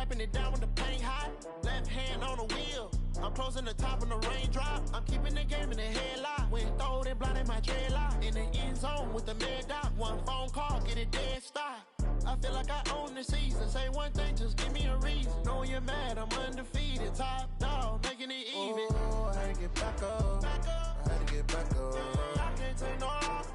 wiping it down when the paint hot. Left hand on the wheel. I'm closing the top when the raindrop. I'm keeping the game in the headlock. When throwed and blinded my dreadlock. In the end zone with the mad dot. One phone call, get it dead stop. I feel like I own the season. Say one thing, just give me a reason. Knowing you're mad, I'm undefeated. Top dog, making it even. Oh, I had to get back up. I had to get back up. I can't take no off.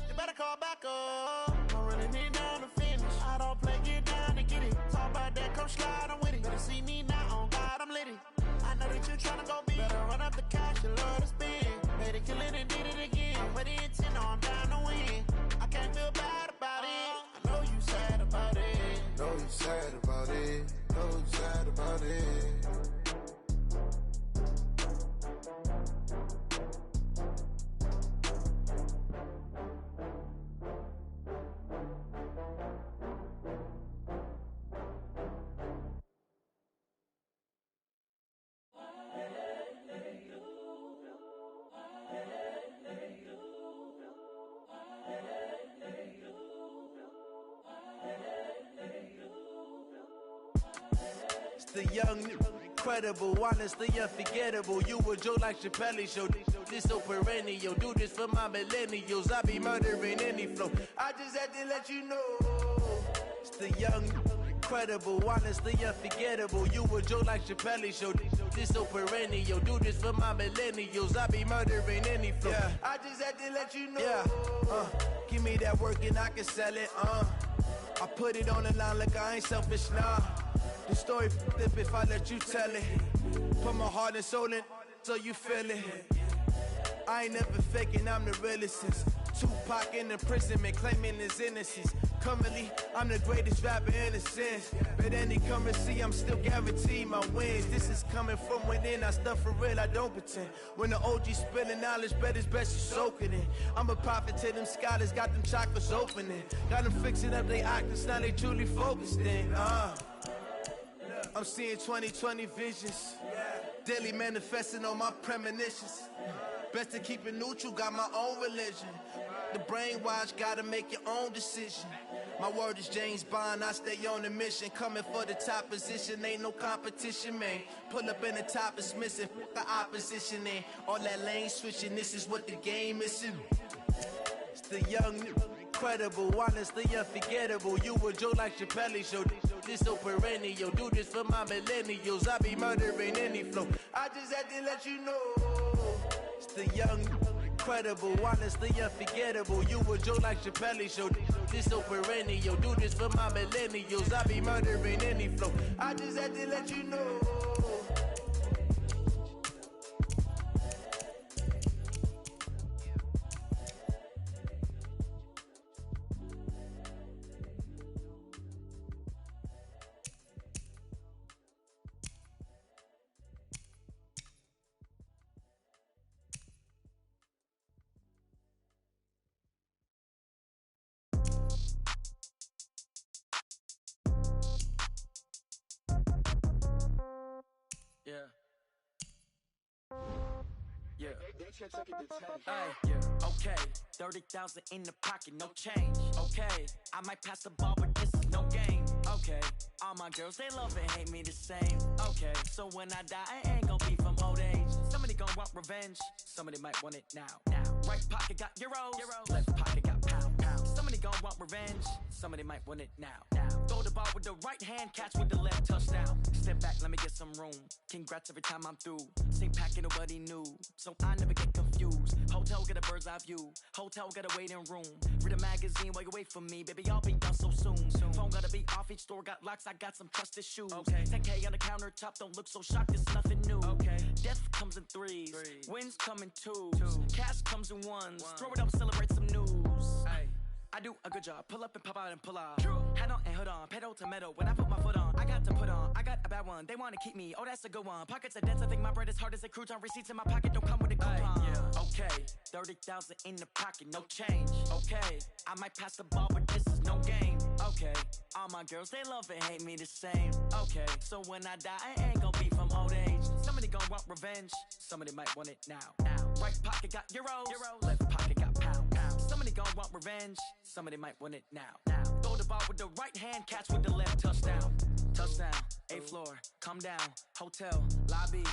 You better call back up. I'm running it down to finish. I don't play, get down to get it. Talk about that, come slide, I'm with it. Better see me now, on God, I'm lit it. I know that you tryna go big. Better run up the cash, you love to spend. Made it, kill it, and did it again. I'm with the intent, no, I'm down to win. I can't feel bad about it. I know you sad about it. Know you sad about it. Know you sad about it. The young, incredible, honestly unforgettable. You a Joe like Chappelle show. This so perennial. Do this for my millennials. I be murdering any flow. I just had to let you know. It's the young, incredible, honestly unforgettable. You a Joe like Chappelle show. This so perennial. Do this for my millennials. I be murdering any flow. Yeah. I just had to let you know. Yeah. Give me that work and I can sell it. I put it on the line like I ain't selfish, nah. The story flip if I let you tell it. Put my heart and soul in so you feel it. I ain't never faking, I'm the realest since Tupac in imprisonment, claiming his innocence. Currently, I'm the greatest rapper in a sense. But any come and see, I'm still guaranteed my wins. This is coming from within, I stuff for real, I don't pretend. When the OG spilling knowledge, bet it's best you soak it in. I'm a prophet to them scholars, got them chakras opening. Got them fixing up they octaves, now they truly focused in. I'm seeing 2020 visions. Daily manifesting on my premonitions. Best to keep it neutral, got my own religion. The brainwash, gotta make your own decision. My word is James Bond, I stay on a mission. Coming for the top position, ain't no competition, man. Pull up in the top is missing, the opposition in. All that lane switching, this is what the game is. It's the young, incredible, honestly unforgettable. You a Joe like Chappelle show. This so perennial. Do this for my millennials. I be murdering any flow. I just had to let you know. It's the young, incredible, honestly unforgettable. You a Joe like Chappelle show. This so perennial. Do this for my millennials. I be murdering any flow. I just had to let you know. Yeah. Yeah. Okay. 30,000 in the pocket, no change. Okay. I might pass the ball, but this is no game. Okay. All my girls, they love and hate me the same. Okay. So when I die, I ain't gon' be from old age. Somebody gon' want revenge. Somebody might want it now. Right pocket got euros. Left pocket got pound. Somebody gon' want revenge. Somebody might want it now. Throw the ball with the right hand, catch with the left, touchdown. Step back, let me get some room. Congrats every time I'm through. Same packet, nobody knew, so I never get confused. Hotel get a bird's eye view. Hotel got a waiting room. Read a magazine while you wait for me, baby. I'll be done so soon. Phone gotta be off. Each store got locks. I got some trusted shoes. Okay. 10K on the countertop. Don't look so shocked. It's nothing new. Okay. Death comes in threes. Wins come in twos. Cash comes in ones. Throw it up, celebrate some news. Ay. I do a good job. Pull up and pop out and pull out. True. Hat on and hood on. Pedal to metal. When I put my foot on, I got to put on. I got a bad one. They want to keep me. Oh, that's a good one. Pockets are dense. I think my bread is hard as a crouton. Receipts in my pocket don't come with a coupon. Yeah. Okay. 30,000 in the pocket. No change. Okay. I might pass the ball, but this is no game. Okay. All my girls, they love and hate me the same. Okay. So when I die, I ain't gonna be from old age. Somebody gonna want revenge. Somebody might want it now. Right pocket got euros. Left pocket got pound. Somebody gonna want revenge. Somebody might want it now. Throw the ball with the right hand, catch with the left, touchdown. Touchdown, 8th floor, come down, hotel, lobby.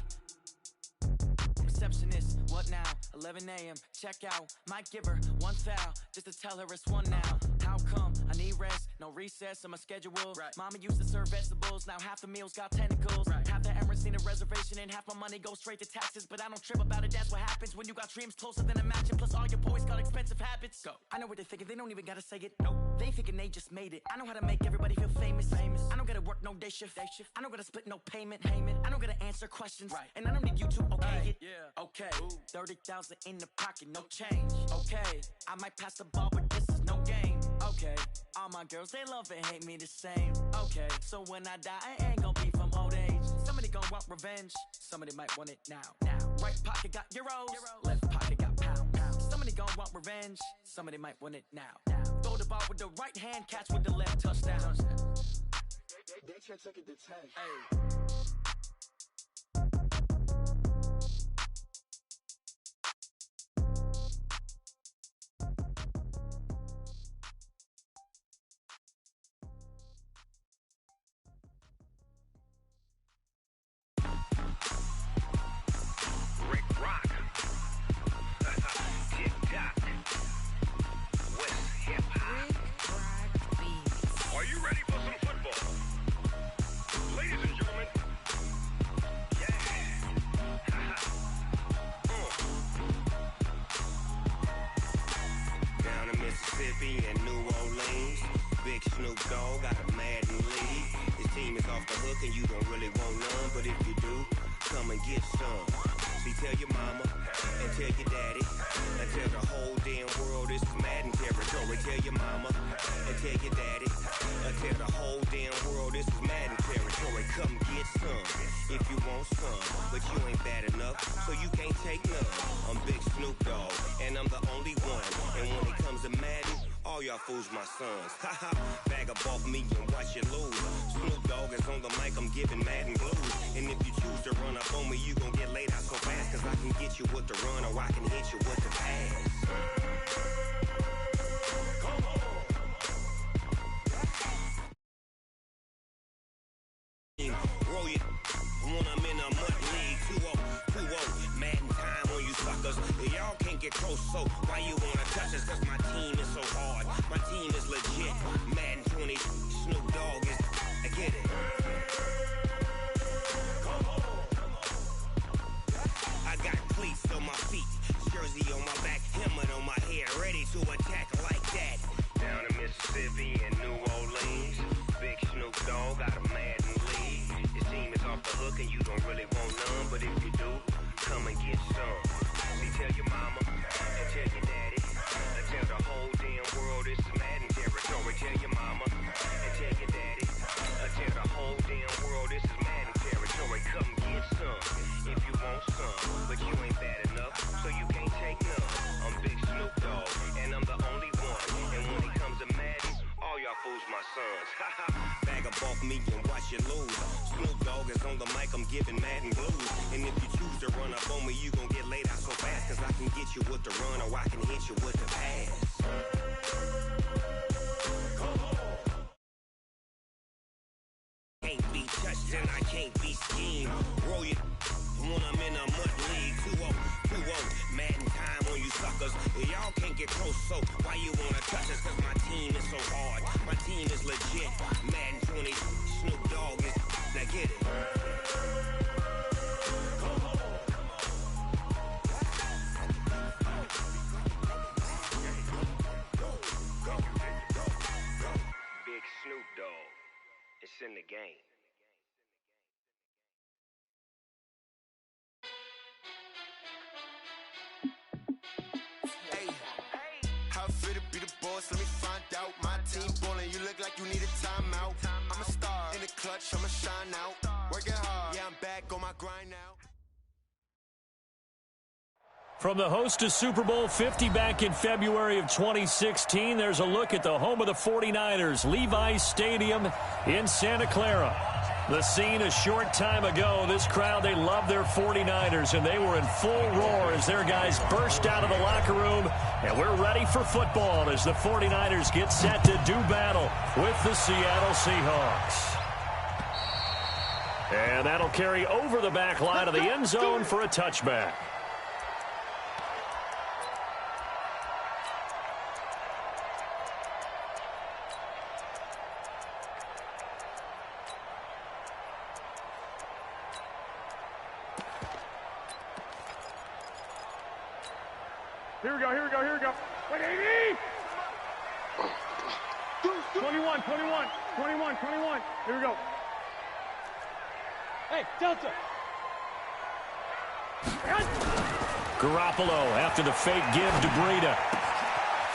Receptionist, what now? 11 a.m., check out. Might give her one foul, just to tell her it's one now. How come? I need rest, no recess on my schedule. Right. Mama used to serve vegetables, now half the meals got tentacles. Right. Half the Emirates need a reservation and half my money goes straight to taxes. But I don't trip about it, that's what happens when you got dreams closer than a mansion. Plus all your boys got expensive habits. Go. I know what they're thinking, they don't even gotta say it. Nope. They thinking they just made it. I know how to make everybody feel famous. I don't gotta work no day shift. I don't gotta split no payment. I don't gotta answer questions. Right. And I don't need you to okay it. Yeah. Okay. 30,000 in the pocket, no change. Okay. I might pass the ball, but this is no game. Okay. All my girls, they love and hate me the same. Okay. So when I die, I ain't gonna be from old age. Somebody gonna want revenge. Somebody might want it now. Right pocket got euros. Left pocket got pound. Somebody gonna want revenge. Somebody might want it now. Throw the ball with the right hand, catch with the left, touchdown. They can't take it to 10. Hey. And New Orleans, big Snoop Dogg got a Madden lead. His team is off the hook and you don't really want none, but if you do, come and get some. See, tell your mama and tell your daddy and tell the whole damn world this is Madden territory. Tell your mama and tell your daddy and tell the whole damn world this is Madden territory. Come get some if you want some, but you ain't bad enough, so you can't take none. I'm Big Snoop Dogg and I'm the only one, and when it comes to Madden, all y'all fools my sons. Haha, bag up off me and watch you lose. Snoop Dogg is on the mic, I'm giving Madden blues. And if you choose to run up on me, you gon' get laid out so fast, cause I can get you with the run or I can hit you with the pass. Come on. Roll it when I'm in a mud league. 2-0, Madden time on you suckers. Y'all can't get close, so why you wanna touch us? Cause my team is so hard, my team is legit. Madden 20, Snoop Dogg is, I get it. I got cleats on my feet, jersey on my back, helmet on my head, ready to attack like that. Down in Mississippi and New Orleans, big Snoop Dogg got a Madden lead. His team is off the hook and you don't really want none, but if you do, come and get some. See, tell your mama and tell your daddy and tell the whole damn world this is Madden territory. Tell your mama and tell your daddy and tell the whole damn world this is Madden territory. Come get some if you want some, but you ain't bad enough, so you can't take none. I'm Big Snoop Dogg and I'm the only one, and when it comes to Madden, all y'all fools my sons. Bag up off me and watch you lose. Snoop Dogg is on the mic, I'm giving Madden blues. And if you choose to run up on me, you gon' get laid out so fast, cause I can get you with the run or I can hit you with the pass. Can't be touched and I can't be schemed. Roll it when I'm in a mud league. 2-0, Madden time on you suckers. Y'all can't get close, so why you wanna touch us? Cause my team is so hard, my team is legit. Madden 20, Snoop Dogg is, now get it. Big Snoop Dogg, it's in the game. How fit to be the boss? Let me find out. My team ballin', you look like you need a timeout. I'm a star in the clutch, I'ma shine out. Working hard, yeah, I'm back on my grind now. From the host to Super Bowl 50 back in February of 2016, there's a look at the home of the 49ers, Levi's Stadium in Santa Clara. The scene a short time ago, this crowd, they love their 49ers, and they were in full roar as their guys burst out of the locker room. And we're ready for football as the 49ers get set to do battle with the Seattle Seahawks. And that'll carry over the back line of the end zone for a touchback. Here we go, here we go, here we go. Wait, 80! 21, 21, 21, 21. Here we go. Hey, Delta. Garoppolo after the fake give to Breida.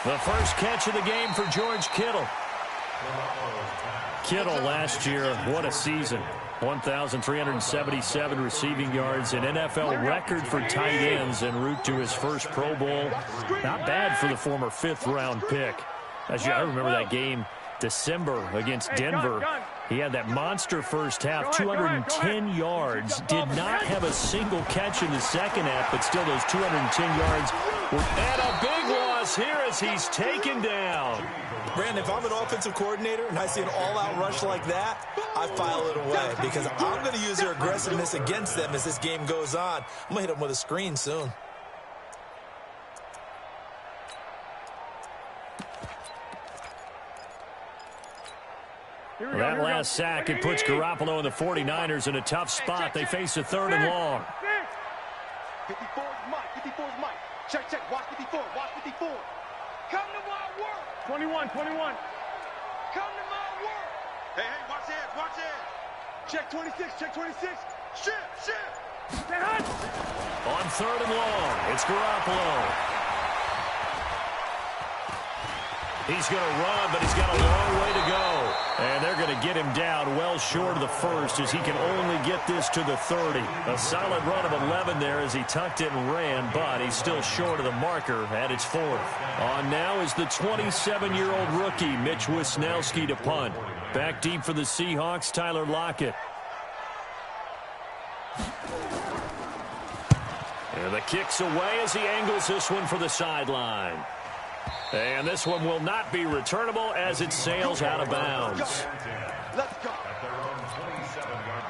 The first catch of the game for George Kittle. Kittle last year, what a season. 1,377 receiving yards, an NFL record for tight ends en route to his first Pro Bowl. Not bad for the former fifth-round pick. I remember that game, December against Denver. He had that monster first half, 210 yards. Did not have a single catch in the second half, but still those 210 yards were at a big loss here as he's taken down. Brandon, if I'm an offensive coordinator and I see an all-out rush like that, I file it away because I'm going to use their aggressiveness against them as this game goes on. I'm going to hit them with a screen soon. Well, that last sack, it puts Garoppolo and the 49ers in a tough spot. They face a 3rd and long. 54 is Mike. 54 is Mike. Check, check. Watch 54. Watch 54. Come to my work. 21, 21. Come to my work. Hey, hey, watch edge. Watch edge. Check 26. Check 26. Shift, shift. On 3rd and long, it's Garoppolo. He's going to run, but he's got a long way to go. And they're going to get him down well short of the first as he can only get this to the 30. A solid run of 11 there as he tucked it and ran, but he's still short of the marker at its 4th. On now is the 27-year-old rookie, Mitch Wisnowski, to punt. Back deep for the Seahawks, Tyler Lockett. And the kick's away as he angles this one for the sideline. And this one will not be returnable as it sails out of bounds. Let's go. At their own 27-yard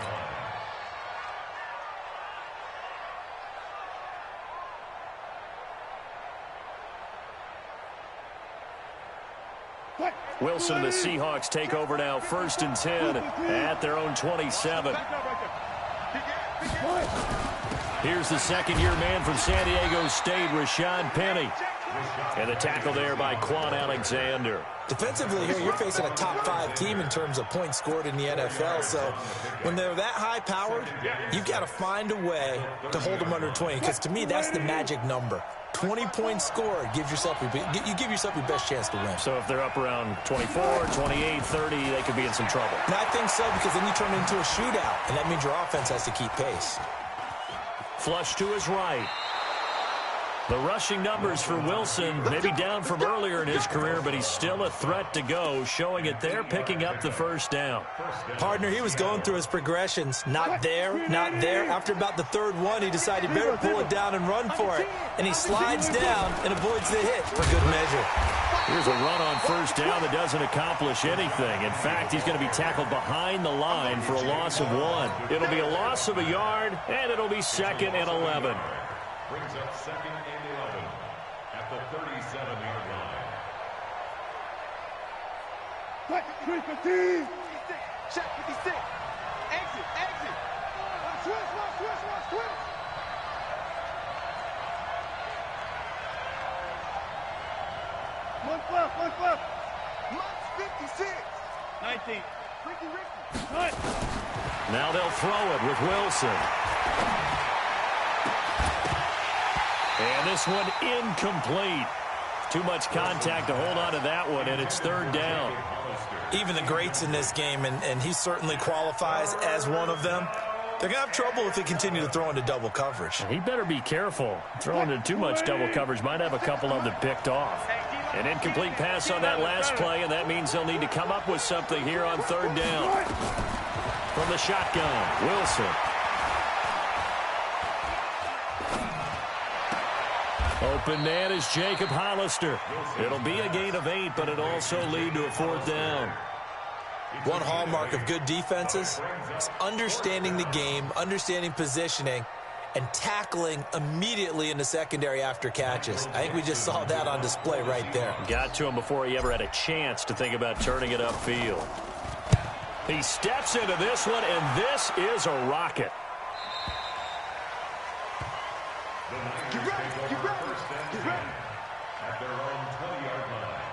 line. Wilson and the Seahawks take over now, 1st and 10 at their own 27. Here's the second-year man from San Diego State, Rashad Penny. And the tackle there by Quan Alexander. Defensively here, you're facing a top-5 team in terms of points scored in the NFL. So when they're that high-powered, you've got to find a way to hold them under 20. Because to me, that's the magic number. 20 points scored gives yourself you give yourself your best chance to win. So if they're up around 24, 28, 30, they could be in some trouble. And I think so, because then you turn it into a shootout, and that means your offense has to keep pace. Flush to his right. The rushing numbers for Wilson, maybe down from earlier in his career, but he's still a threat to go, showing it there, picking up the first down. Partner, he was going through his progressions. Not there, not there. After about the 3rd one, he decided he better pull it down and run for it. And he slides down and avoids the hit for good measure. Here's a run on 1st down that doesn't accomplish anything. In fact, he's going to be tackled behind the line for a loss of 1. It'll be a loss of a yard, and it'll be 2nd and 11. Brings up 2nd and 11 at the 37-yard line. 315. Check 56. Exit, exit. Switch, switch, switch. One left. Mike's 56. 19. Ricky. Now they'll throw it with Wilson. And this one incomplete. Too much contact to hold on to that one, and it's 3rd down. Even the greats in this game, and he certainly qualifies as one of them, they're going to have trouble if they continue to throw into double coverage. He better be careful. Throwing into too much double coverage might have a couple of them picked off. An incomplete pass on that last play, and that means they'll need to come up with something here on 3rd down. From the shotgun, Wilson. Open man is Jacob Hollister. It'll be a gain of 8, but it'll also lead to a 4th down. One hallmark of good defenses is understanding the game, understanding positioning, and tackling immediately in the secondary after catches. I think we just saw that on display right there. Got to him before he ever had a chance to think about turning it upfield. He steps into this one, and this is a rocket. Get ready, get ready, get ready. At their own 20-yard line.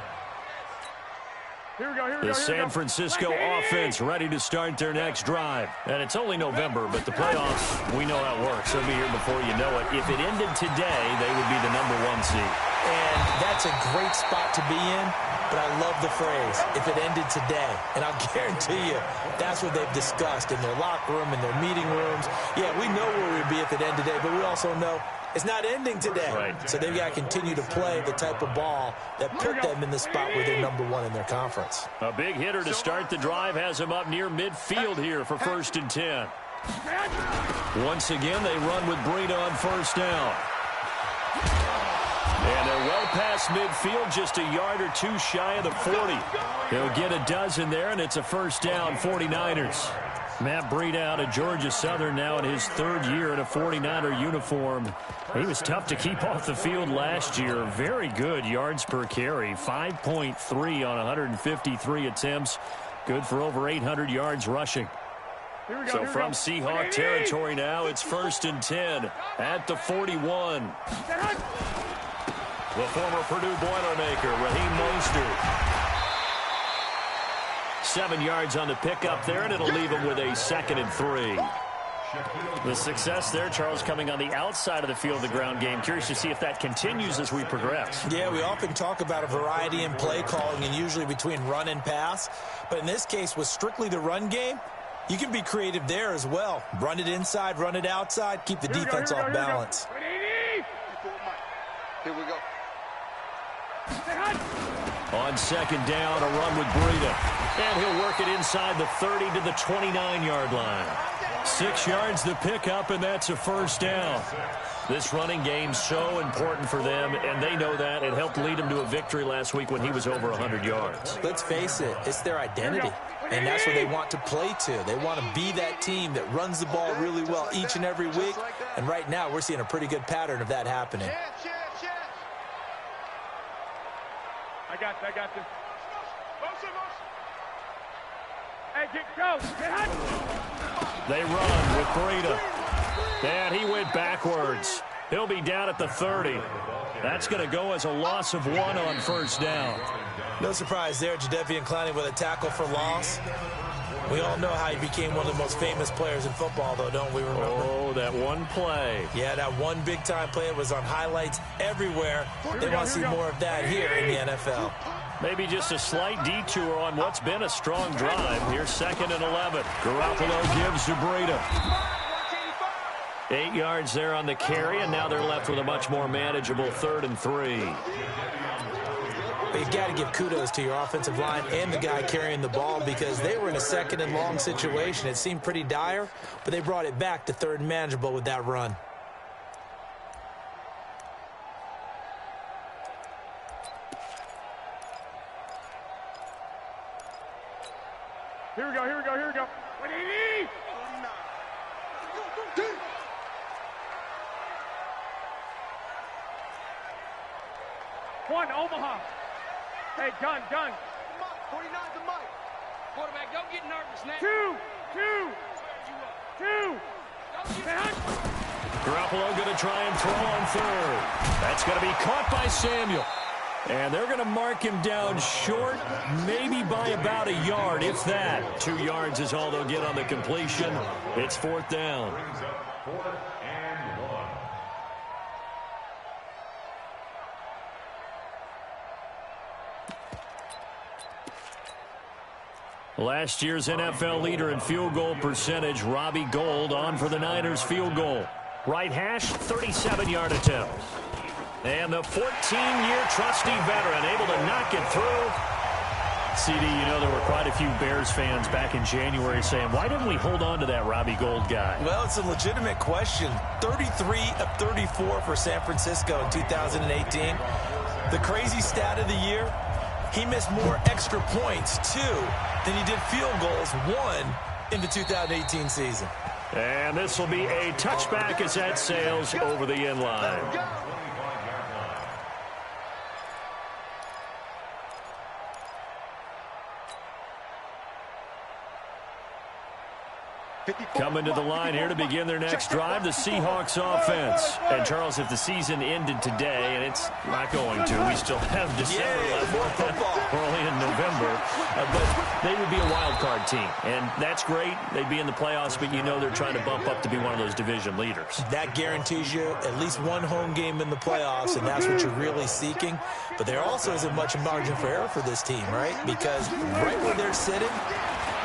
Here we go, here we go. The San Francisco offense ready to start their next drive. And it's only November, but the playoffs, we know how it works. They'll be here before you know it. If it ended today, they would be the #1 seed. And that's a great spot to be in, but I love the phrase, if it ended today. And I'll guarantee you, that's what they've discussed in their locker room, in their meeting rooms. Yeah, we know where we'd be if it ended today, but we also know it's not ending today. Right. So they've got to continue to play the type of ball that put them in the spot where they're #1 in their conference. A big hitter to start the drive has him up near midfield here for 1st and 10. Once again, they run with Breida on 1st down. And they're well past midfield, just a yard or two shy of the 40. He'll get a dozen there, and it's a 1st down, 49ers. Matt Breida out of Georgia Southern now in his 3rd year in a 49er uniform. He was tough to keep off the field last year. Very good yards per carry, 5.3 on 153 attempts. Good for over 800 yards rushing. So from Seahawk territory now, it's 1st and 10 at the 41. The former Purdue Boilermaker, Raheem Mostert. 7 yards on the pickup there, and it'll leave him with a 2nd and 3. The success there, Charles, coming on the outside of the field, the ground game. Curious to see if that continues as we progress. Yeah, we often talk about a variety in play calling and usually between run and pass. But in this case, with strictly the run game, you can be creative there as well. Run it inside, run it outside, keep the defense off balance. Here we go. On 2nd down, a run with Breida. And he'll work it inside the 30 to the 29-yard line. 6 yards the pickup, and that's a 1st down. This running game's so important for them, and they know that. It helped lead them to a victory last week when he was over 100 yards. Let's face it, it's their identity, and that's what they want to play to. They want to be that team that runs the ball really well each and every week, and right now we're seeing a pretty good pattern of that happening. I got this. Hey, go. They run with Breida. And he went backwards. He'll be down at the 30. That's going to go as a loss of 1 on 1st down. No surprise there, Jadeveon Clowney with a tackle for loss. We all know how he became one of the most famous players in football, though, don't we remember? Oh, that one play. Yeah, that one big-time play. It was on highlights everywhere. They want to see more of that here in the NFL. Maybe just a slight detour on what's been a strong drive. Here's 2nd and 11. Garoppolo gives to Breida. 8 yards there on the carry, and now they're left with a much more manageable 3rd and 3. But you've got to give kudos to your offensive line and the guy carrying the ball because they were in a 2nd and long situation. It seemed pretty dire, but they brought it back to 3rd and manageable with that run. Here we go. 180! One, Omaha. Hey, gun. 49's the mic. Quarterback, don't get nervous now. Two. Garoppolo going to try and throw on 3rd. That's going to be caught by Samuel. And they're going to mark him down short, maybe by about a yard, if that. 2 yards is all they'll get on the completion. It's 4th down. Brings up 4th and 1. Last year's NFL leader in field goal percentage, Robbie Gould, on for the Niners field goal. Right hash, 37-yard attempt. And the 14-year trusty veteran able to knock it through. CD, you know, there were quite a few Bears fans back in January saying, why didn't we hold on to that Robbie Gould guy? Well, it's a legitimate question. 33 of 34 for San Francisco in 2018. The crazy stat of the year, he missed more extra points, 2, than he did field goals, 1, in the 2018 season. And this will be a touchback as that sails over the end line. Coming to the line here to begin their next drive, the Seahawks offense. And, Charles, if the season ended today, and it's not going to, we still have December left. We're only in November. But they would be a wild card team. And that's great. They'd be in the playoffs, but you know they're trying to bump up to be one of those division leaders. That guarantees you at least one home game in the playoffs, and that's what you're really seeking. But there also isn't much margin for error for this team, right? Because right where they're sitting,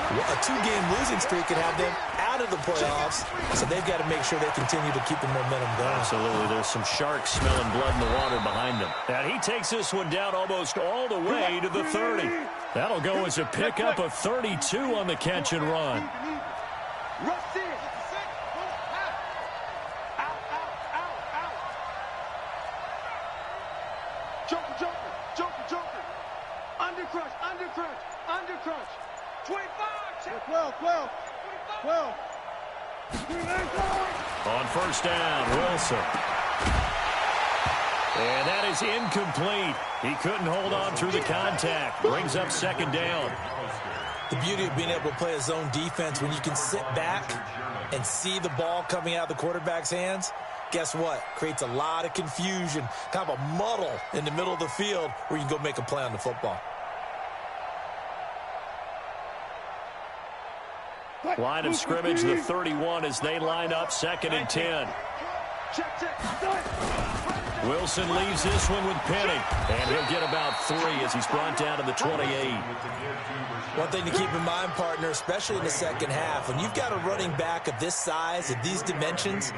a 2-game losing streak could have them out of the playoffs, so they've got to make sure they continue to keep the momentum going. Absolutely. There's some sharks smelling blood in the water behind them. And he takes this one down almost all the way to the 30. That'll go as a pickup of 32 on the catch and run. Joker. Undercrunch. 25. 12. On first down, Wilson. And that is incomplete. He couldn't hold on through the contact. Brings up second down. The beauty of being able to play a zone defense when you can sit back and see the ball coming out of the quarterback's hands, guess what? Creates a lot of confusion, kind of a muddle in the middle of the field where you can go make a play on the football. Line of scrimmage, the 31 as they line up, 2nd and 10. Wilson leaves this one with Penny, and he'll get about 3 as he's brought down to the 28. One thing to keep in mind, partner, especially in the second half, when you've got a running back of this size, of these dimensions,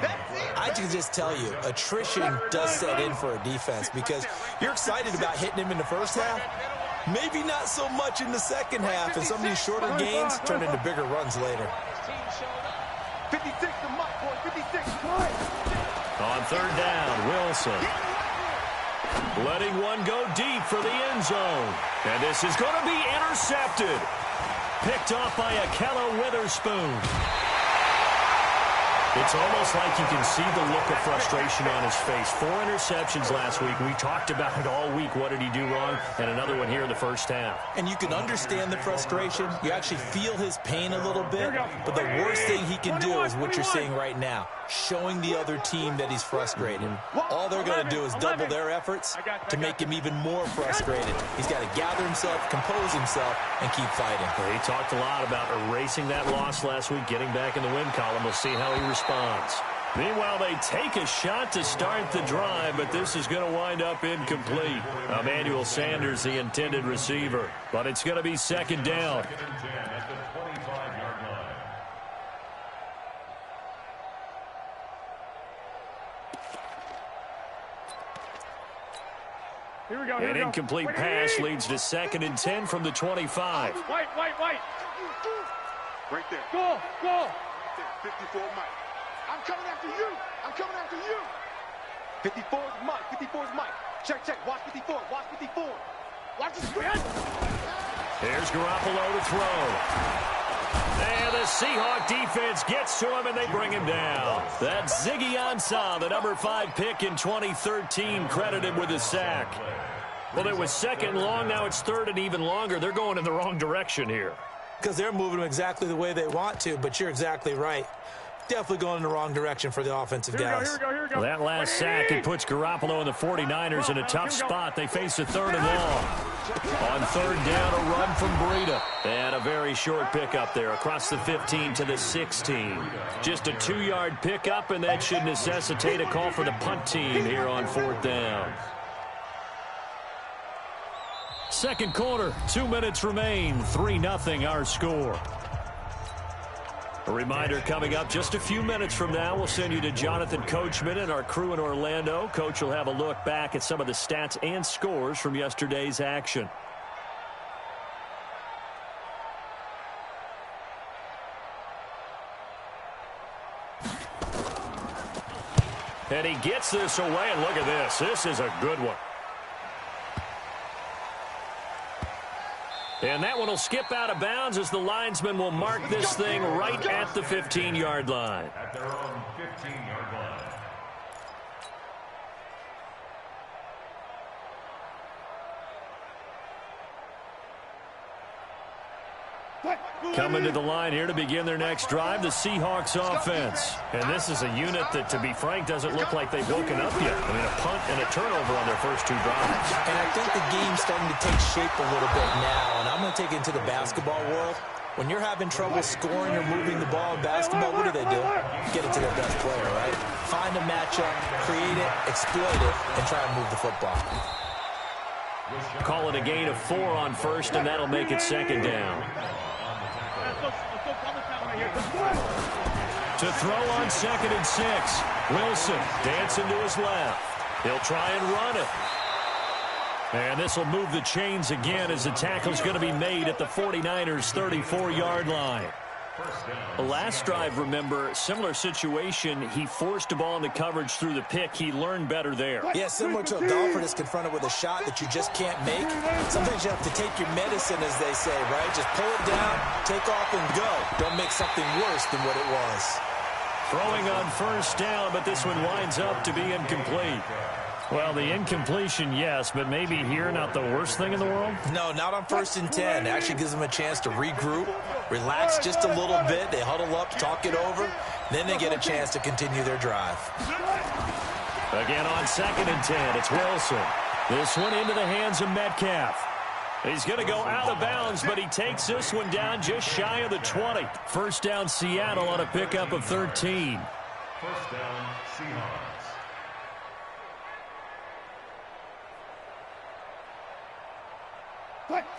I can just tell you, attrition does set in for a defense because you're excited about hitting him in the first half. Maybe not so much in the second half, and some of these shorter gains turn into bigger runs later. 56 to Mike, boy, 56. On third down, Wilson. Letting one go deep for the end zone. And this is going to be intercepted. Picked off by Akello Witherspoon. It's almost like you can see the look of frustration on his face. 4 interceptions last week. We talked about it all week. What did he do wrong? And another one here in the first half. And you can understand the frustration. You actually feel his pain a little bit. But the worst thing he can do is what you're seeing right now, showing the other team that he's frustrated. All they're going to do is double their efforts to make him even more frustrated. He's got to gather himself, compose himself, and keep fighting. He talked a lot about erasing that loss last week, getting back in the win column. We'll see how he responds. Meanwhile, they take a shot to start the drive, but this is going to wind up incomplete. Emmanuel Sanders, the intended receiver, but it's going to be second down. An incomplete pass leads to 2nd and 10 from the 25. White. Right there. Go. 54 Mike. I'm coming after you. 54 is Mike. Check. Watch 54. Watch the screen. Here's Garoppolo to throw. And the Seahawk defense gets to him, and they bring him down. That's Ziggy Ansah, the number 5 pick in 2013, credited with a sack. Well, it was 2nd long. Now it's 3rd and even longer. They're going in the wrong direction here. Because they're moving them exactly the way they want to, but you're exactly right. Definitely going in the wrong direction for the offensive guys. Here we go. Well, that last sack, it puts Garoppolo and the 49ers in a tough spot. They face a 3rd and long. On 3rd down, a run from Breida. And a very short pickup there across the 15 to the 16. Just a 2-yard pickup, and that should necessitate a call for the punt team here on 4th down. Second quarter, 2 minutes remain. 3-0 our score. A reminder coming up just a few minutes from now, we'll send you to Jonathan Coachman and our crew in Orlando. Coach will have a look back at some of the stats and scores from yesterday's action. And he gets this away, and look at this. This is a good one. And that one will skip out of bounds as the linesman will mark this thing right at the 15-yard line. At their own 15-yard line. Coming to the line here to begin their next drive, the Seahawks offense. And this is a unit that, to be frank, doesn't look like they've woken up yet. I mean, a punt and a turnover on their first two drives. And I think the game's starting to take shape a little bit now. And I'm going to take it into the basketball world. When you're having trouble scoring or moving the ball in basketball, what do? Get it to their best player, right? Find a matchup, create it, exploit it, and try and move the football. Call it a gain of 4 on first, and that'll make it second down. To throw on 2nd and 6. Wilson dancing to his left. He'll try and run it. And this will move the chains again as the tackle's going to be made at the 49ers' 34-yard line. The last drive, remember, similar situation. He forced a ball into coverage through the pick. He learned better there. Yeah, similar to a golfer that's confronted with a shot that you just can't make. Sometimes you have to take your medicine, as they say, right? Just pull it down, take off, and go. Don't make something worse than what it was. Throwing on first down, but this one winds up to be incomplete. Well, the incompletion, yes, but maybe here not the worst thing in the world? No, not on 1st and 10. It actually gives them a chance to regroup, relax just a little bit. They huddle up, talk it over. Then they get a chance to continue their drive. Again on 2nd and 10, it's Wilson. This one into the hands of Metcalf. He's going to go out of bounds, but he takes this one down just shy of the 20. First down, Seattle on a pickup of 13. First down, Seahawks.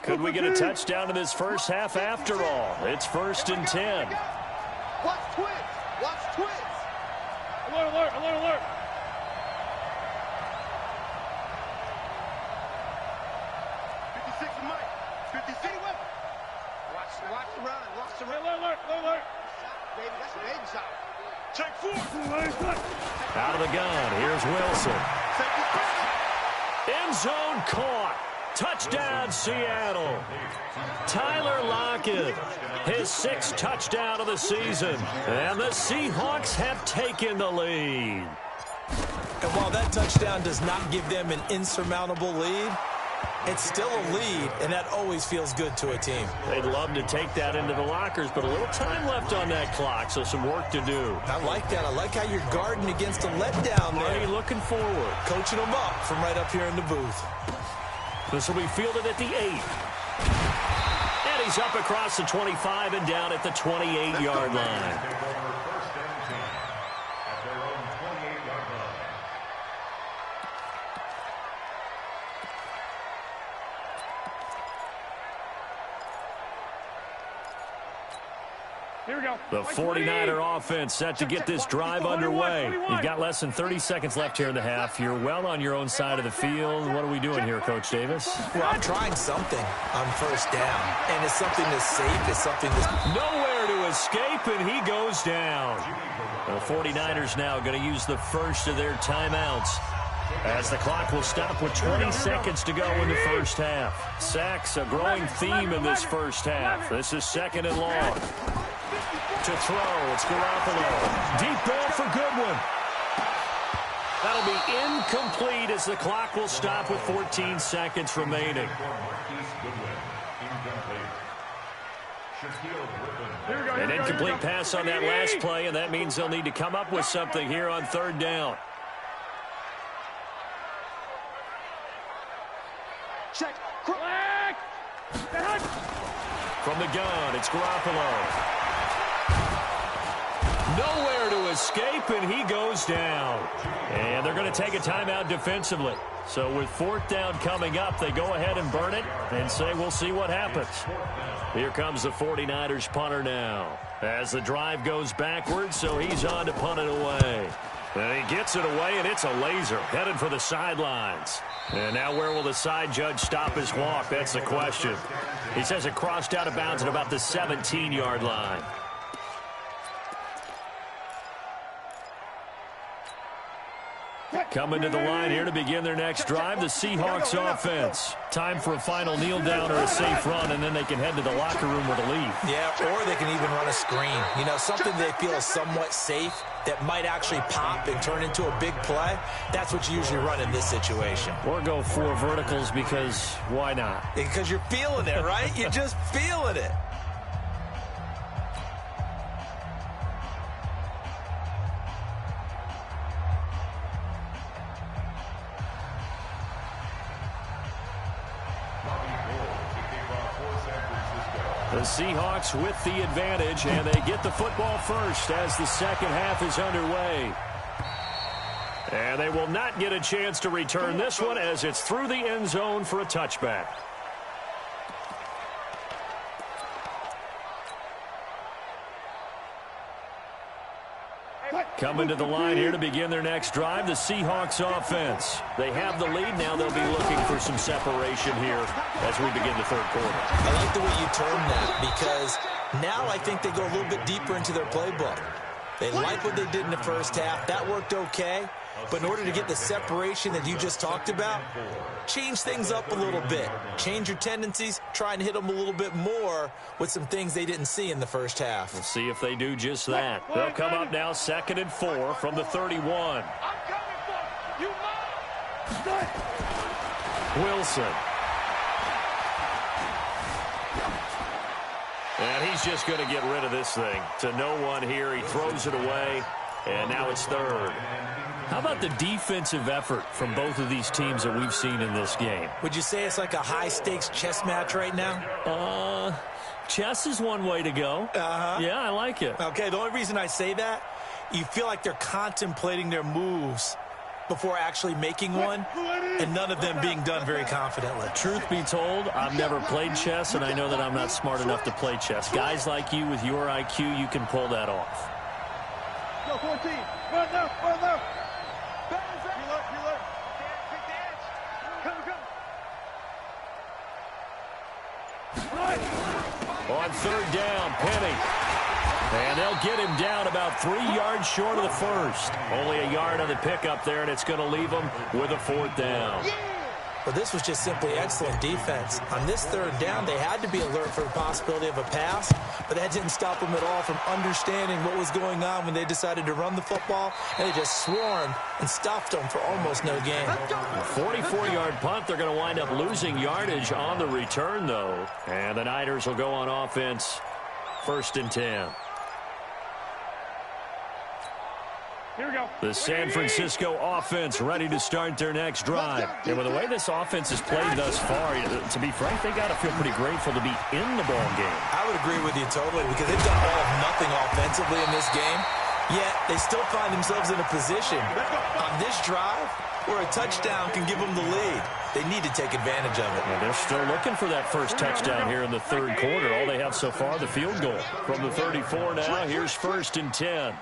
Could we get a touchdown in this first half after all? It's 1st and 10. Watch twins. Watch twins. Alert, alert, alert, alert. 56 and Mike. 56. Watch the run. Watch the run. Alert, alert, alert. Baby, that's an aim shot. Check 4. Out of the gun. Here's Wilson. End zone caught. Touchdown, Seattle. Tyler Lockett, his 6th touchdown of the season. And the Seahawks have taken the lead. And while that touchdown does not give them an insurmountable lead, it's still a lead, and that always feels good to a team. They'd love to take that into the lockers, but a little time left on that clock, so some work to do. I like that. I like how you're guarding against a letdown there. Marty looking forward. Coaching them up from right up here in the booth. This will be fielded at the 8. And he's up across the 25 and down at the 28-yard line. First and 10 at their own 28-yard line. Here we go. The 49er offense set to get this drive underway. You've got less than 30 seconds left here in the half. You're well on your own side of the field. What are we doing here, Coach Davis? Well, I'm trying something on first down. And it's something that's safe. It's something that's... Nowhere to escape, and he goes down. The 49ers now going to use the first of their timeouts, as the clock will stop with 20 seconds to go in the first half. Sacks, a growing theme in this first half. This is 2nd and long. To throw, it's Garoppolo. Deep ball for Goodwin. That'll be incomplete as the clock will stop with 14 seconds remaining. An incomplete pass on that last play, and that means they'll need to come up with something here on 3rd down. Check. From the gun, it's Garoppolo. Nowhere to escape, and he goes down. And they're going to take a timeout defensively. So with 4th down coming up, they go ahead and burn it and say we'll see what happens. Here comes the 49ers punter now, as the drive goes backwards, so he's on to punt it away. And he gets it away, and it's a laser headed for the sidelines. And now where will the side judge stop his walk? That's the question. He says it crossed out of bounds at about the 17-yard line. Coming to the line here to begin their next drive, the Seahawks offense. Time for a final kneel down or a safe run, and then they can head to the locker room with a lead. Yeah, or they can even run a screen. You know, something they feel is somewhat safe that might actually pop and turn into a big play. That's what you usually run in this situation. Or go 4 verticals because why not? Because you're feeling it, right? You're just feeling it. The Seahawks with the advantage, and they get the football first as the second half is underway. And they will not get a chance to return this one as it's through the end zone for a touchback. Coming to the line here to begin their next drive, the Seahawks offense. They have the lead. Now they'll be looking for some separation here as we begin the third quarter. I like the way you term that because now I think they go a little bit deeper into their playbook. They like what they did in the first half. That worked okay. But in order to get the separation that you just talked about, change things up a little bit. Change your tendencies, try and hit them a little bit more with some things they didn't see in the first half. We'll see if they do just that. They'll come up now 2nd and 4 from the 31. Wilson. And he's just going to get rid of this thing. To no one here. He throws it away, and now it's 3rd. How about the defensive effort from both of these teams that we've seen in this game? Would you say it's like a high-stakes chess match right now? Chess is one way to go. Yeah, I like it. Okay, the only reason I say that, you feel like they're contemplating their moves before actually making one, and none of them being done very confidently. Truth be told, I've never played chess, and I know that I'm not smart enough to play chess. Guys like you with your IQ, you can pull that off. Go 14. Run left, run left. On 3rd down, Penny. And they'll get him down about 3 yards short of the first. Only a yard on the pickup there, and it's going to leave them with a 4th down. But this was just simply excellent defense. On this 3rd down, they had to be alert for the possibility of a pass, but that didn't stop them at all from understanding what was going on when they decided to run the football, and they just swarmed and stuffed them for almost no gain. A 44-yard punt. They're going to wind up losing yardage on the return, though. And the Niners will go on offense 1st and 10. Here we go. The San Francisco offense ready to start their next drive. And with the way this offense has played thus far, to be frank, they got to feel pretty grateful to be in the ball game. I would agree with you totally because they've done all of nothing offensively in this game, yet they still find themselves in a position on this drive where a touchdown can give them the lead. They need to take advantage of it. And they're still looking for that first touchdown here in the 3rd quarter. All they have so far, the field goal. From the 34 now, here's 1st and 10.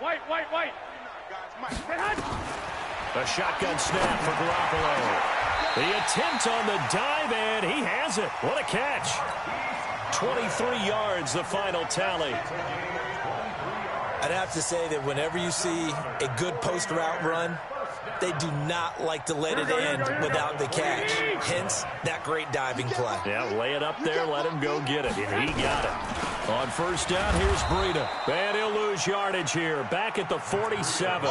White. A shotgun snap for Garoppolo. The attempt on the dive, and he has it. What a catch. 23 yards, the final tally. I'd have to say that whenever you see a good post route run, they do not like to let it end without the catch. Hence, that great diving play. Yeah, lay it up there, let him go get it, and he got it. On 1st down, here's Breida. And he'll lose yardage here, back at the 47.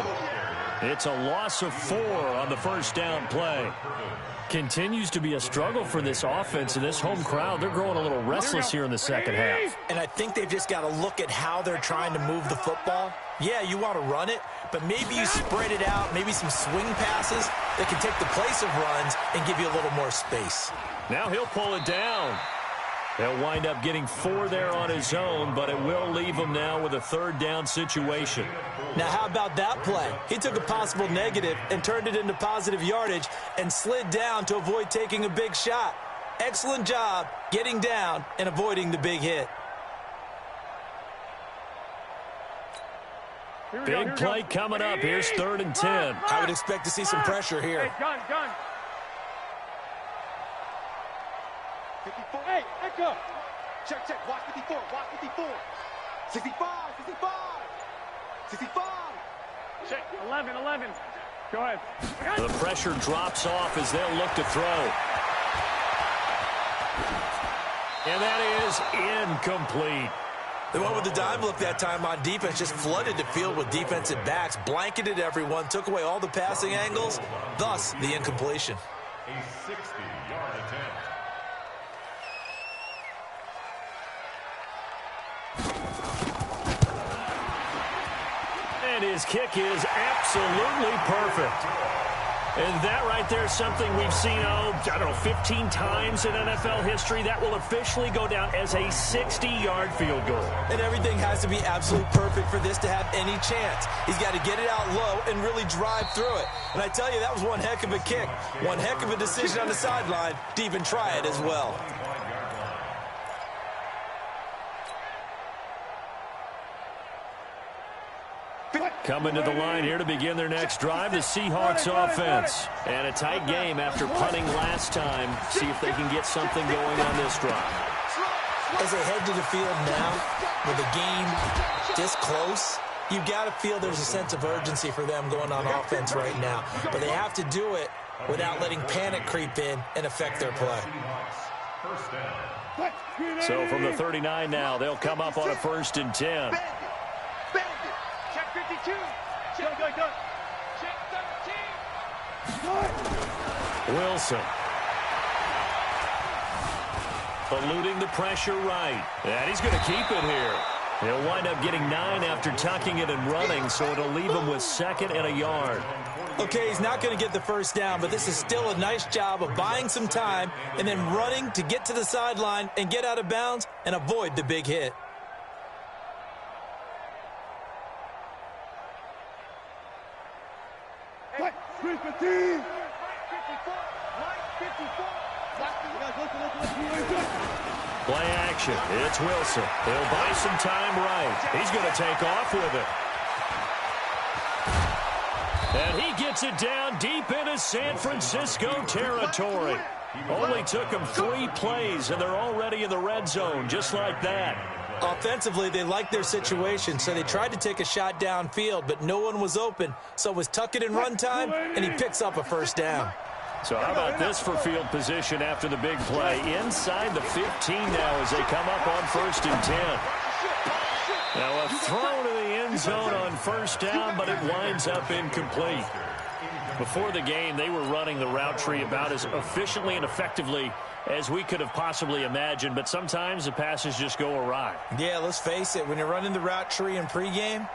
It's a loss of 4 on the 1st down play. Continues to be a struggle for this offense and this home crowd. They're growing a little restless here in the second half. And I think they've just got to look at how they're trying to move the football. Yeah, you want to run it, but maybe you spread it out, maybe some swing passes that can take the place of runs and give you a little more space. Now he'll pull it down. He'll wind up getting 4 there on his own, but it will leave him now with a 3rd down situation. Now, how about that play? He took a possible negative and turned it into positive yardage and slid down to avoid taking a big shot. Excellent job getting down and avoiding the big hit. Big play coming up. Here's 3rd and 10. I would expect to see some pressure here. Hey, gun. Hey, echo. Check, check. Watch 54. Watch 54. 65. 65. 65. Check. 11. 11. Go ahead. The pressure drops off as they'll look to throw. And that is incomplete. They went with the dime look that time on defense, just flooded the field with defensive backs, blanketed everyone, took away all the passing angles, thus the incompletion. A 60-yard attempt. And his kick is absolutely perfect. And that right there is something we've seen, 15 times in NFL history. That will officially go down as a 60-yard field goal. And everything has to be absolutely perfect for this to have any chance. He's got to get it out low and really drive through it. And I tell you, that was one heck of a kick. One heck of a decision on the sideline to even try it as well. Coming to the line here to begin their next drive, the Seahawks offense. And a tight game after punting last time. See if they can get something going on this drive. As they head to the field now, with the game this close, you've got to feel there's a sense of urgency for them going on offense right now. But they have to do it without letting panic creep in and affect their play. So from the 39 now, they'll come up on a 1st and 10. Check 52. Check, go. Check 13. Wilson. Eluding the pressure right. And he's going to keep it here. He'll wind up getting 9 after tucking it and running, so it'll leave him with 2nd and a yard. Okay, he's not going to get the first down, but this is still a nice job of buying some time and then running to get to the sideline and get out of bounds and avoid the big hit. Play action. It's Wilson. He'll buy some time right. He's going to take off with it. And he gets it down deep into San Francisco territory. Only took him 3 plays, and they're already in the red zone, just like that. Offensively, they liked their situation, so they tried to take a shot downfield, but no one was open. So it was tuck it and run time, and he picks up a 1st down. So how about this for field position after the big play? Inside the 15 now as they come up on 1st and 10. Now a throw to the end zone on 1st down, but it winds up incomplete. Before the game, they were running the route tree about as efficiently and effectively as we could have possibly imagined, but sometimes the passes just go awry. Yeah, let's face it, when you're running the route tree in pregame,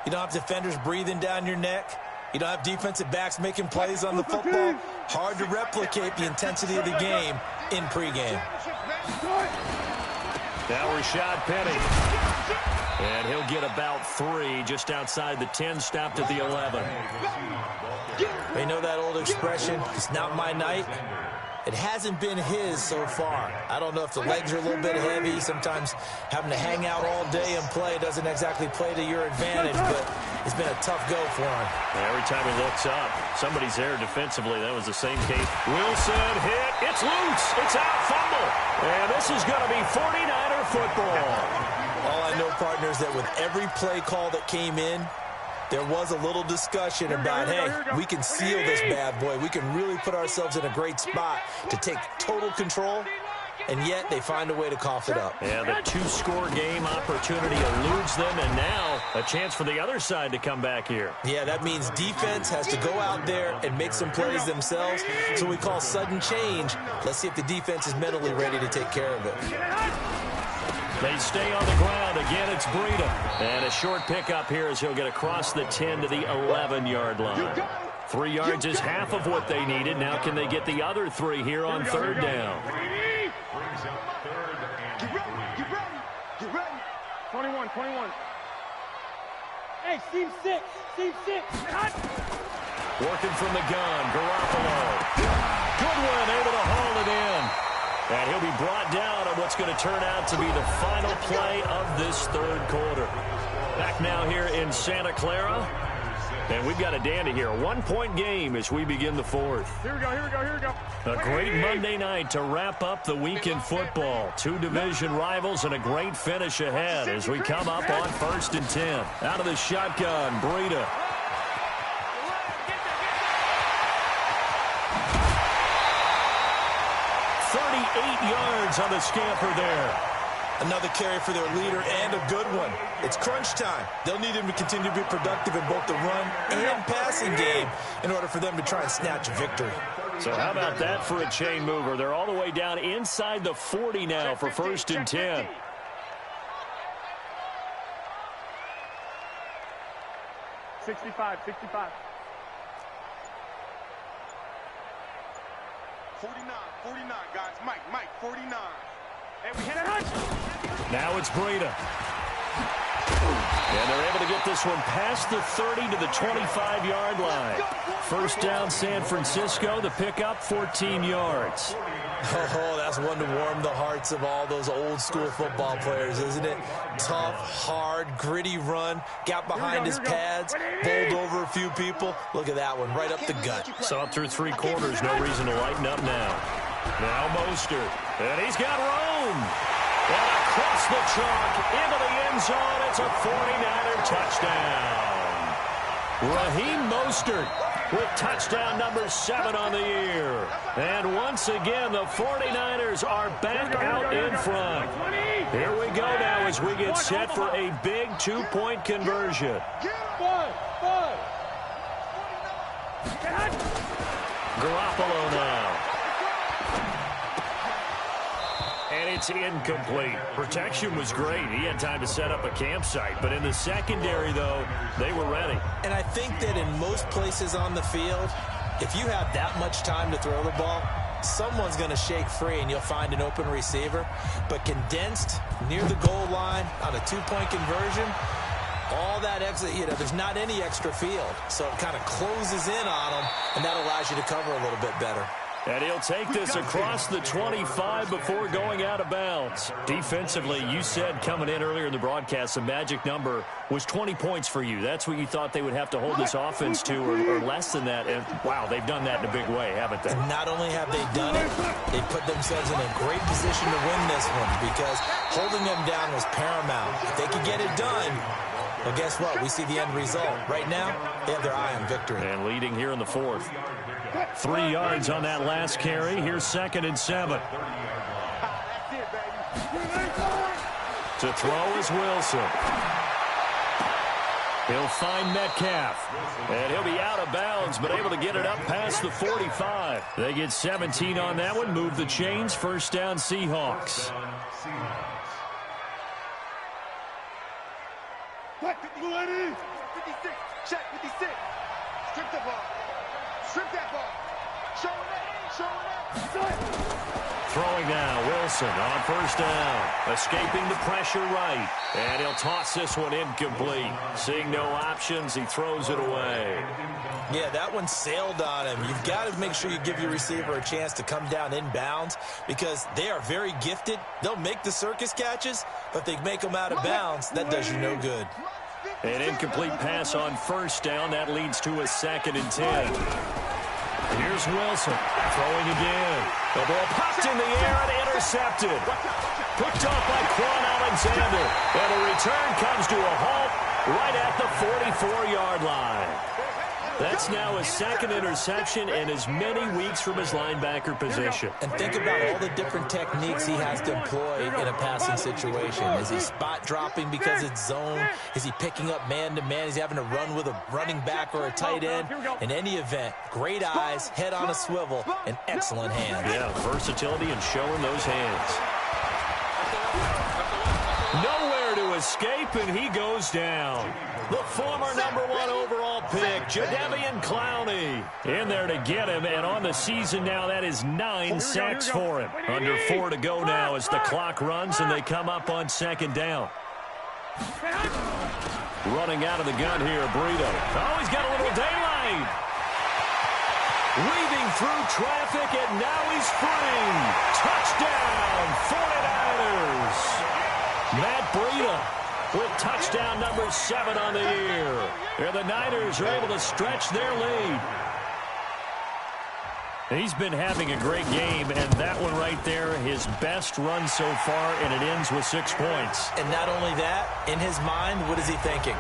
you don't have defenders breathing down your neck. You don't have defensive backs making plays on the football. Hard to replicate the intensity of the game in pregame. Now Rashad Penny. And he'll get about 3 just outside the 10, stopped at the 11. You know that old expression, it's not my night? It hasn't been his so far. I don't know if the legs are a little bit heavy. Sometimes having to hang out all day and play doesn't exactly play to your advantage, but it's been a tough go for him. Every time he looks up, somebody's there defensively. That was the same case. Wilson hit. It's loose. It's out. Fumble. And this is going to be 49er football. All I know, partners, that with every play call that came in, there was a little discussion about, hey, we can seal this bad boy. We can really put ourselves in a great spot to take total control, and yet they find a way to cough it up. Yeah, the 2-score game opportunity eludes them, and now a chance for the other side to come back here. Yeah, that means defense has to go out there and make some plays themselves. So we call sudden change. Let's see if the defense is mentally ready to take care of it. They stay on the ground. Again, it's Breida. And a short pickup here as he'll get across the 10 to the 11-yard line. 3 yards is half of what they needed. Now can they get the other 3 here on 3rd down? Get ready. 21. Hey, Steve 6. Cut. Working from the gun, Garoppolo. Goodwin able to haul it in. And he'll be brought down on what's going to turn out to be the final play of this 3rd quarter. Back now here in Santa Clara. And we've got a dandy here. A 1-point game as we begin the fourth. Here we go. A great Monday night to wrap up the week in football. 2 division rivals and a great finish ahead as we come up on 1st and 10. Out of the shotgun, Breida. Yards on the scamper there. Another carry for their leader and a good one. It's crunch time. They'll need him to continue to be productive in both the run and passing game in order for them to try and snatch a victory. So how about that for a chain mover? They're all the way down inside the 40 now for 1st and 10. $65. 49, guys. Mike, 49. And we hit a hunch. Now it's Breida. And they're able to get this one past the 30 to the 25-yard line. 1st down, San Francisco. The pickup, 14 yards. Oh, that's one to warm the hearts of all those old-school football players, isn't it? Tough, hard, gritty run. Got behind his pads, bowled over a few people. Look at that one, right up the gut. Saw it through 3 quarters. No reason to lighten up now. Now Mostert. And he's got room. And across the chalk, into the end zone. It's a 49er touchdown. Raheem Mostert with touchdown number 7 on the year. And once again, the 49ers are back out in front. Here we go now as we get set for a big 2-point conversion. Garoppolo now. And it's incomplete. Protection was great. He had time to set up a campsite. But in the secondary, though, they were ready. And I think that in most places on the field, if you have that much time to throw the ball, someone's going to shake free and you'll find an open receiver. But condensed near the goal line on a 2-point conversion, all that extra, there's not any extra field. So it kind of closes in on them, and that allows you to cover a little bit better. And he'll take this across the 25 before going out of bounds. Defensively, you said coming in earlier in the broadcast, the magic number was 20 points for you. That's what you thought they would have to hold this offense to, or less than that. And, wow, they've done that in a big way, haven't they? And not only have they done it, they put themselves in a great position to win this one because holding them down was paramount. If they could get it done, well, guess what? We see the end result. Right now, they have their eye on victory. And leading here in the 4th. 3 yards on that last carry. Here's 2nd and 7. To throw is Wilson. He'll find Metcalf. And he'll be out of bounds, but able to get it up past the 45. They get 17 on that one. Move the chains. 1st down, Seahawks. 56. Check 56. Strip the ball. Strip that ball. Show it. Throwing now, Wilson on 1st down. Escaping the pressure right. And he'll toss this one incomplete. Seeing no options, he throws it away. Yeah, that one sailed on him. You've got to make sure you give your receiver a chance to come down inbounds because they are very gifted. They'll make the circus catches, but they make them out of bounds. That does you no good. An incomplete pass on 1st down. That leads to a 2nd and 10. Here's Wilson throwing again. The ball popped in the air and intercepted. Picked off by Quan Alexander. And the return comes to a halt right at the 44-yard line. That's now his 2nd interception in as many weeks from his linebacker position. And think about all the different techniques he has to employ in a passing situation. Is he spot dropping because it's zone? Is he picking up man-to-man? Is he having to run with a running back or a tight end? In any event, great eyes, head on a swivel, and excellent hands. Yeah, versatility and showing those hands. Nowhere to escape, and he goes down. The former #1 overall pick, Jadeveon Clowney, in there to get him. And on the season now, that is 9 sacks for him. Under 4 to go now as the clock runs and they come up on 2nd down. Running out of the gun here, Breida. Oh, he's got a little daylight. Weaving through traffic, and now he's free. Touchdown, 49ers. Matt Breida with touchdown number 7 on the year. And the Niners are able to stretch their lead. He's been having a great game, and that one right there, his best run so far, and it ends with 6 points. And not only that, in his mind, what is he thinking?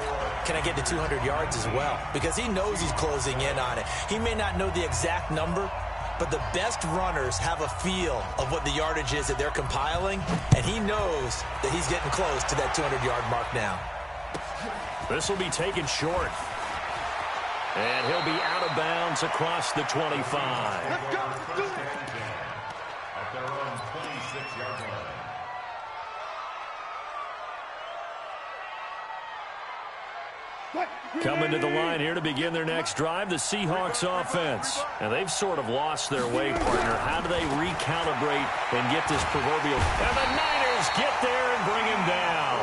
Can I get to 200 yards as well? Because he knows he's closing in on it. He may not know the exact number, but the best runners have a feel of what the yardage is that they're compiling, and he knows that he's getting close to that 200-yard mark now. This will be taken short. And he'll be out of bounds across the 25. At their own 26-yard line. Coming to the line here to begin their next drive, the Seahawks offense. And they've sort of lost their way, partner. How do they recalibrate and get this proverbial? And the Niners get there and bring him down.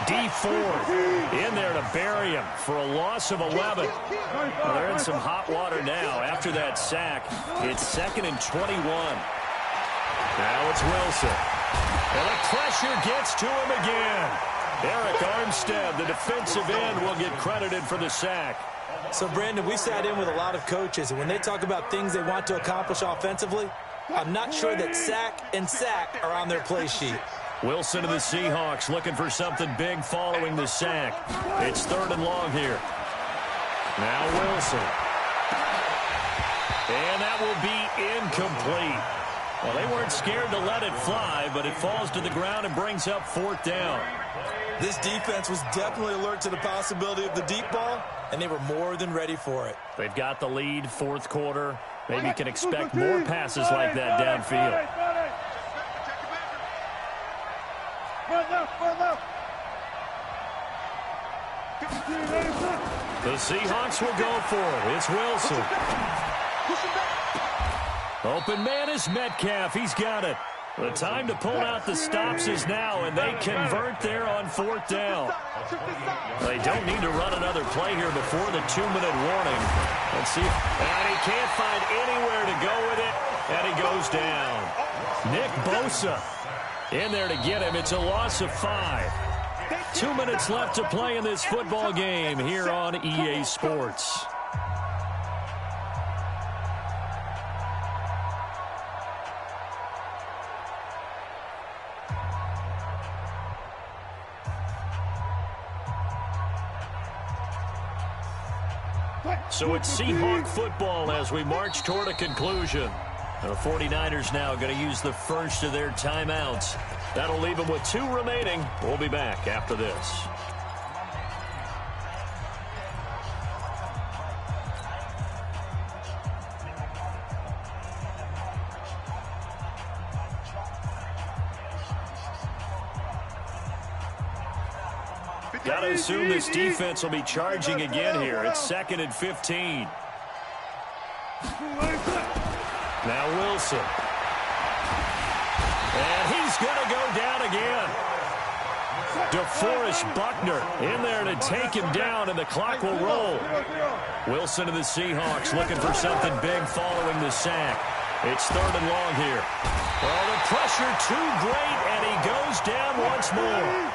D Ford in there to bury him for a loss of 11. Well, they're in some hot water now after that sack. It's 2nd and 21. Now it's Wilson. And the pressure gets to him again. Eric Armstead, the defensive end, will get credited for the sack. So, Brandon, we sat in with a lot of coaches, and when they talk about things they want to accomplish offensively, I'm not sure that sack and sack are on their play sheet. Wilson to the Seahawks looking for something big following the sack. It's 3rd and long here. Now Wilson. And that will be incomplete. Well, they weren't scared to let it fly, but it falls to the ground and brings up 4th down. This defense was definitely alert to the possibility of the deep ball, and they were more than ready for it. They've got the lead, 4th quarter. Maybe you can expect more passes like that downfield. The Seahawks will go for it. It's Wilson. Open man is Metcalf. He's got it. The time to pull out the stops is now, and they convert there on 4th down. They don't need to run another play here before the 2-minute warning. Let's see. And he can't find anywhere to go with it, and he goes down. Nick Bosa in there to get him. It's a loss of 5. 2 minutes left to play in this football game here on EA Sports. So it's Seahawk football as we march toward a conclusion. The 49ers now going to use the first of their timeouts. That'll leave them with 2 remaining. We'll be back after this. Got to assume this defense will be charging again here. It's 2nd and 15. Now Wilson. And he's going to go down again. DeForest Buckner in there to take him down, and the clock will roll. Wilson to the Seahawks looking for something big following the sack. It's 3rd and long here. Well, the pressure too great, and he goes down once more.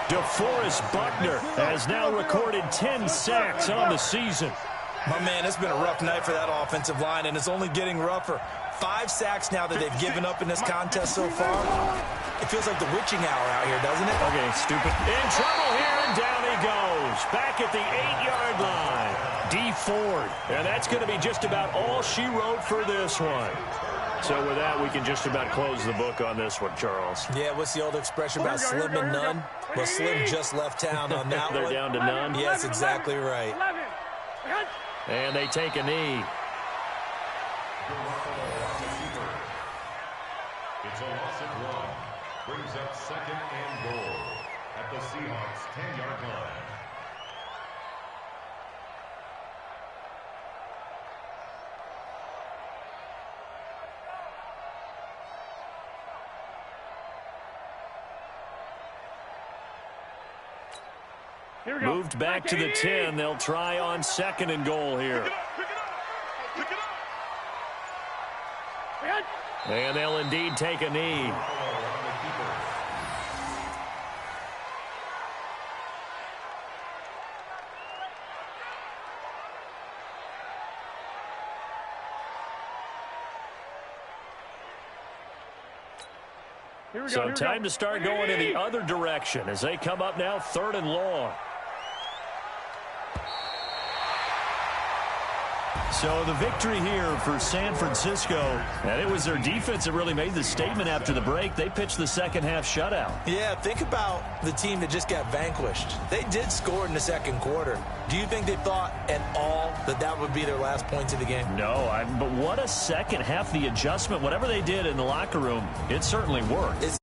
DeForest Buckner has now recorded 10 sacks on the season. My man, it's been a rough night for that offensive line, and it's only getting rougher. 5 sacks now that they've given up in this contest so far. It feels like the witching hour out here, doesn't it? Okay, stupid. In trouble here, and down he goes. Back at the 8-yard line. D Ford. And that's going to be just about all she wrote for this one. So with that, we can just about close the book on this one, Charles. Yeah, what's the old expression about slim and none? Well, Slim just left town on that They're one. down to none? Yes, exactly right. And they take a knee. It's a loss of 1. Brings up 2nd and goal at the Seahawks' 10-yard line. Moved back to the 10. They'll try on 2nd and goal here. And they'll indeed take a knee. So time to start going in the other direction as they come up now 3rd and long. So the victory here for San Francisco, and it was their defense that really made the statement after the break. They pitched the second half shutout. Yeah, think about the team that just got vanquished. They did score in the second quarter. Do you think they thought at all that that would be their last points of the game? No, but what a second half. The adjustment, whatever they did in the locker room, it certainly worked.